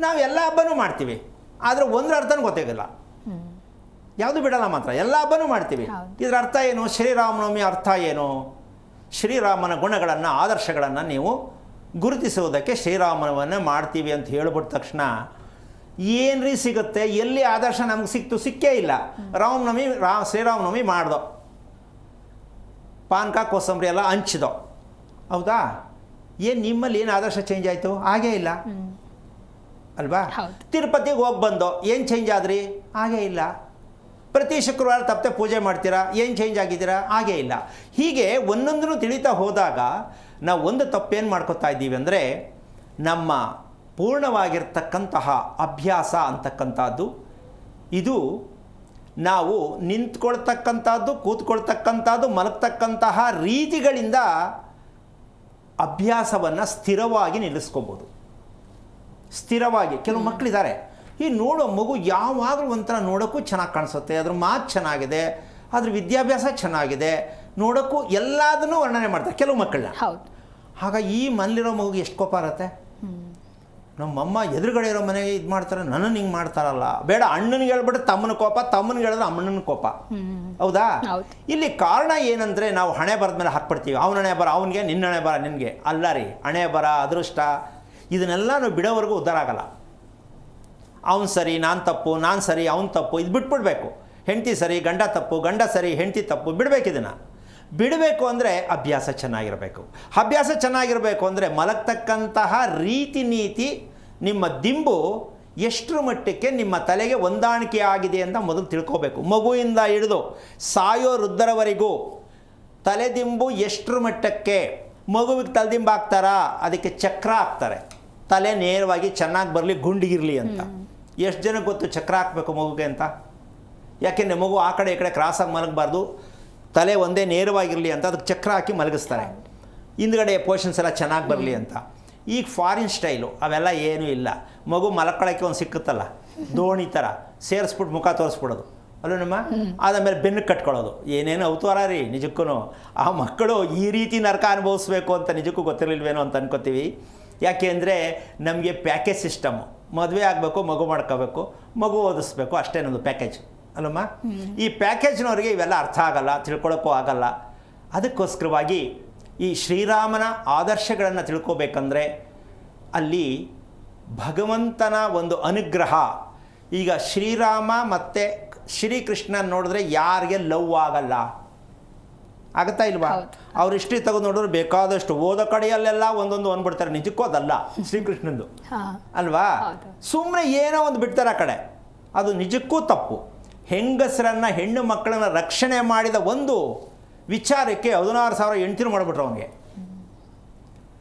ನಾವು ಎಲ್ಲ ಹಬ್ಬನೂ ಮಾಡ್ತೀವಿ, ಆದರೆ ಒಂದರ ಅರ್ಥನೂ ಗೊತ್ತಾಗಿಲ್ಲ, ಯಾವುದು ಬಿಡಲ್ಲ ಮಾತ್ರ, ಎಲ್ಲ ಹಬ್ಬನೂ ಮಾಡ್ತೀವಿ. ಇದರ ಅರ್ಥ ಏನು? ಶ್ರೀರಾಮನವಮಿ ಅರ್ಥ ಏನು? ಶ್ರೀರಾಮನ ಗುಣಗಳನ್ನು, ಆದರ್ಶಗಳನ್ನು ನೀವು ಗುರುತಿಸುವುದಕ್ಕೆ ಶ್ರೀರಾಮನವನ್ನೇ ಮಾಡ್ತೀವಿ ಅಂತ ಹೇಳ್ಬಿಟ್ಟ ತಕ್ಷಣ ಏನ್ರಿ ಸಿಗುತ್ತೆ? ಎಲ್ಲಿ ಆದರ್ಶ ನಮ್ಗೆ ಸಿಕ್ಕೇ ಇಲ್ಲ. ಶ್ರೀರಾಮನವಮಿ ಮಾಡ್ದೋ, ಪಾನಕ ಕೋಸಂಬರಿ ಎಲ್ಲ ಹಂಚಿದೋ, ಹೌದಾ? ನಿಮ್ಮಲ್ಲಿ ಏನು ಆದರ್ಶ ಚೇಂಜ್ ಆಯಿತು? ಹಾಗೇ ಇಲ್ಲ ಅಲ್ವಾ? ತಿರುಪತಿಗೆ ಹೋಗಿ ಬಂದೋ, ಏನು ಚೇಂಜ್ ಆದ್ರಿ? ಹಾಗೇ ಇಲ್ಲ. ಪ್ರತಿ ಶುಕ್ರವಾರ ತಪ್ಪದೆ ಪೂಜೆ ಮಾಡ್ತೀರಾ, ಏನು ಚೇಂಜ್ ಆಗಿದ್ದೀರಾ? ಹಾಗೇ ಇಲ್ಲ. ಹೀಗೆ ಒಂದೊಂದನ್ನು ತಿಳಿತಾ ಹೋದಾಗ ನಾವು ಒಂದು ತಪ್ಪೇನು ಮಾಡ್ಕೋತಾ ಇದ್ದೀವಿ ಅಂದರೆ, ನಮ್ಮ ಪೂರ್ಣವಾಗಿರ್ತಕ್ಕಂತಹ ಅಭ್ಯಾಸ ಅಂತಕ್ಕಂಥದ್ದು, ಇದು ನಾವು ನಿಂತ್ಕೊಳ್ತಕ್ಕಂಥದ್ದು, ಕೂತ್ಕೊಳ್ತಕ್ಕಂಥದ್ದು, ಮಲಗ್ತಕ್ಕಂತಹ ರೀತಿಗಳಿಂದ ಅಭ್ಯಾಸವನ್ನು ಸ್ಥಿರವಾಗಿ ನಿಲ್ಲಿಸ್ಕೋಬೋದು. ಸ್ಥಿರವಾಗಿ ಕೆಲವು ಮಕ್ಕಳಿದ್ದಾರೆ, ಈ ನೋಡೋ ಮಗು ಯಾವಾಗಲೂ ಒಂಥರ ನೋಡೋಕ್ಕೂ ಚೆನ್ನಾಗಿ ಕಾಣಿಸುತ್ತೆ, ಅದ್ರ ಮಾತು ಚೆನ್ನಾಗಿದೆ, ಅದ್ರ ವಿದ್ಯಾಭ್ಯಾಸ ಚೆನ್ನಾಗಿದೆ, ನೋಡೋಕ್ಕೂ ಎಲ್ಲದನ್ನೂ ವರ್ಣನೆ ಮಾಡ್ತಾರೆ ಕೆಲವು ಮಕ್ಕಳನ್ನ. ಆಗ ಈ ಮನೇಲಿರೋ ಮಗುಗೆ ಎಷ್ಟು ಕೋಪ ಇರುತ್ತೆ? ನಮ್ಮಮ್ಮ ಎದುರುಗಡೆ ಇರೋ ಮನೆಗೆ ಇದು ಮಾಡ್ತಾರೆ, ನನ್ನನ್ನು ಹಿಂಗೆ ಮಾಡ್ತಾರಲ್ಲ. ಬೇಡ, ಅಣ್ಣನಿಗೆ ಹೇಳ್ಬಿಟ್ರೆ ತಮ್ಮನ ಕೋಪ, ತಮ್ಮನಿಗೆ ಹೇಳಿದ್ರೆ ಅಮ್ಮನ ಕೋಪ, ಹೌದಾ? ಇಲ್ಲಿ ಕಾರಣ ಏನಂದರೆ, ನಾವು ಹಣೆ ಬರದ ಮೇಲೆ ಹಾಕ್ಬಿಡ್ತೀವಿ. ಅವನ ಹಣೆ ಬರ ಅವನಿಗೆ, ನಿನ್ನ ಹಣೆ ಬರ ನಿನಗೆ. ಅಲ್ಲ ರೀ, ಹಣೆ ಬರ, ಅದೃಷ್ಟ, ಇದನ್ನೆಲ್ಲ ನಾವು ಬಿಡೋವರೆಗೂ ಉದ್ಧಾರ ಆಗಲ್ಲ. ಅವನು ಸರಿ, ನಾನು ತಪ್ಪು, ನಾನು ಸರಿ, ಅವನು ತಪ್ಪು, ಇದು ಬಿಟ್ಬಿಡ್ಬೇಕು. ಹೆಂಡತಿ ಸರಿ, ಗಂಡ ತಪ್ಪು, ಗಂಡ ಸರಿ, ಹೆಂಡತಿ ತಪ್ಪು, ಬಿಡಬೇಕು. ಇದನ್ನು ಬಿಡಬೇಕು ಅಂದರೆ ಅಭ್ಯಾಸ ಚೆನ್ನಾಗಿರಬೇಕು. ಅಭ್ಯಾಸ ಚೆನ್ನಾಗಿರಬೇಕು ಅಂದರೆ ಮಲಗ್ತಕ್ಕಂತಹ ರೀತಿ ನೀತಿ, ನಿಮ್ಮ ದಿಂಬು ಎಷ್ಟರ ಮಟ್ಟಕ್ಕೆ ನಿಮ್ಮ ತಲೆಗೆ ಹೊಂದಾಣಿಕೆ ಆಗಿದೆ ಅಂತ ಮೊದಲು ತಿಳ್ಕೋಬೇಕು. ಮಗುವಿಂದ ಹಿಡಿದು ಸಾಯೋ ವೃದ್ಧರವರೆಗೂ ತಲೆದಿಂಬು ಎಷ್ಟರ ಮಟ್ಟಕ್ಕೆ, ಮಗುವಿಗೆ ತಲೆದಿಂಬು ಹಾಕ್ತಾರಾ, ಅದಕ್ಕೆ ಚಕ್ರ ಹಾಕ್ತಾರೆ, ತಲೆ ನೇರವಾಗಿ ಚೆನ್ನಾಗಿ ಬರಲಿ, ಗುಂಡಿಗಿರಲಿ ಅಂತ. ಎಷ್ಟು ಜನಕ್ಕೆ ಗೊತ್ತು ಚಕ್ರ ಹಾಕಬೇಕು ಮಗುಗೆ ಅಂತ? ಯಾಕೆಂದರೆ ಮಗು ಆ ಕಡೆ ಈ ಕಡೆ ಕ್ರಾಸಾಗಿ ಮಲಗಬಾರ್ದು, ತಲೆ ಒಂದೇ ನೇರವಾಗಿರಲಿ ಅಂತ ಅದಕ್ಕೆ ಚಕ್ರ ಹಾಕಿ ಮಲಗಿಸ್ತಾರೆ, ಹಿಂದ್ಗಡೆ ಪೋರ್ಷನ್ಸ್ ಎಲ್ಲ ಚೆನ್ನಾಗಿ ಬರಲಿ ಅಂತ. ಈಗ ಫಾರಿನ್ ಸ್ಟೈಲು ಅವೆಲ್ಲ ಏನೂ ಇಲ್ಲ. ಮಗು ಮಲಕ್ಕಳಕ್ಕೆ ಒಂದು ಸಿಕ್ಕುತ್ತಲ್ಲ, ದೋಣಿ ಥರ ಸೇರಿಸ್ಬಿಟ್ಟು ಮುಖ ತೋರಿಸ್ಬಿಡೋದು ಅಲ್ಲೂ ನಮ್ಮ, ಆದಮೇಲೆ ಬೆನ್ನು ಕಟ್ಕೊಳ್ಳೋದು, ಏನೇನು ಅವತಾರ ರೀ. ನಿಜಕ್ಕೂ ಆ ಮಕ್ಕಳು ಈ ರೀತಿ ನರಕ ಅನುಭವಿಸ್ಬೇಕು ಅಂತ ನಿಜಕ್ಕೂ ಗೊತ್ತಿರಲಿಲ್ವೇನೋ ಅಂತ ಅನ್ಕೋತೀವಿ. ಯಾಕೆ ಅಂದರೆ ನಮಗೆ ಪ್ಯಾಕೇಜ್ ಸಿಸ್ಟಮು, ಮದುವೆ ಆಗಬೇಕು, ಮಗು ಮಾಡ್ಕೋಬೇಕು, ಮಗು ಓದಿಸ್ಬೇಕು, ಅಷ್ಟೇ ನಮ್ಮದು ಪ್ಯಾಕೇಜ್ ಅಲ್ಲಮ್ಮ. ಈ ಪ್ಯಾಕೇಜ್ನವ್ರಿಗೆ ಇವೆಲ್ಲ ಅರ್ಥ ಆಗಲ್ಲ, ತಿಳ್ಕೊಳ್ಳೋಕ್ಕೂ ಆಗಲ್ಲ. ಅದಕ್ಕೋಸ್ಕರವಾಗಿ ಈ ಶ್ರೀರಾಮನ ಆದರ್ಶಗಳನ್ನು ತಿಳ್ಕೋಬೇಕಂದ್ರೆ ಅಲ್ಲಿ ಭಗವಂತನ ಒಂದು ಅನುಗ್ರಹ. ಈಗ ಶ್ರೀರಾಮ ಮತ್ತು ಶ್ರೀಕೃಷ್ಣ ನೋಡಿದ್ರೆ ಯಾರಿಗೆ ಲವ್ ಆಗಲ್ಲ? ಆಗುತ್ತಾ ಇಲ್ವಾ? ಅವ್ರು ಹಿಸ್ಟ್ರಿ ತೆಗೆದು ನೋಡಿದ್ರೆ ಬೇಕಾದಷ್ಟು ಓದೋ ಕಡೆಯಲ್ಲೆಲ್ಲ ಒಂದೊಂದು ಅಂದ್ಬಿಡ್ತಾರೆ. ನಿಜಕ್ಕೂ ಅದಲ್ಲ ಶ್ರೀಕೃಷ್ಣಂದು ಅಲ್ವಾ? ಸುಮ್ಮನೆ ಏನೋ ಒಂದು ಬಿಡ್ತಾರೆ ಆ ಕಡೆ, ಅದು ನಿಜಕ್ಕೂ ತಪ್ಪು. ಹೆಂಗಸರನ್ನು, ಹೆಣ್ಣು ಮಕ್ಕಳನ್ನು ರಕ್ಷಣೆ ಮಾಡಿದ ಒಂದು ವಿಚಾರಕ್ಕೆ 16,000 ಹೆಂಡ್ತಿರು ಮಾಡಿಬಿಟ್ರು ಅವನಿಗೆ.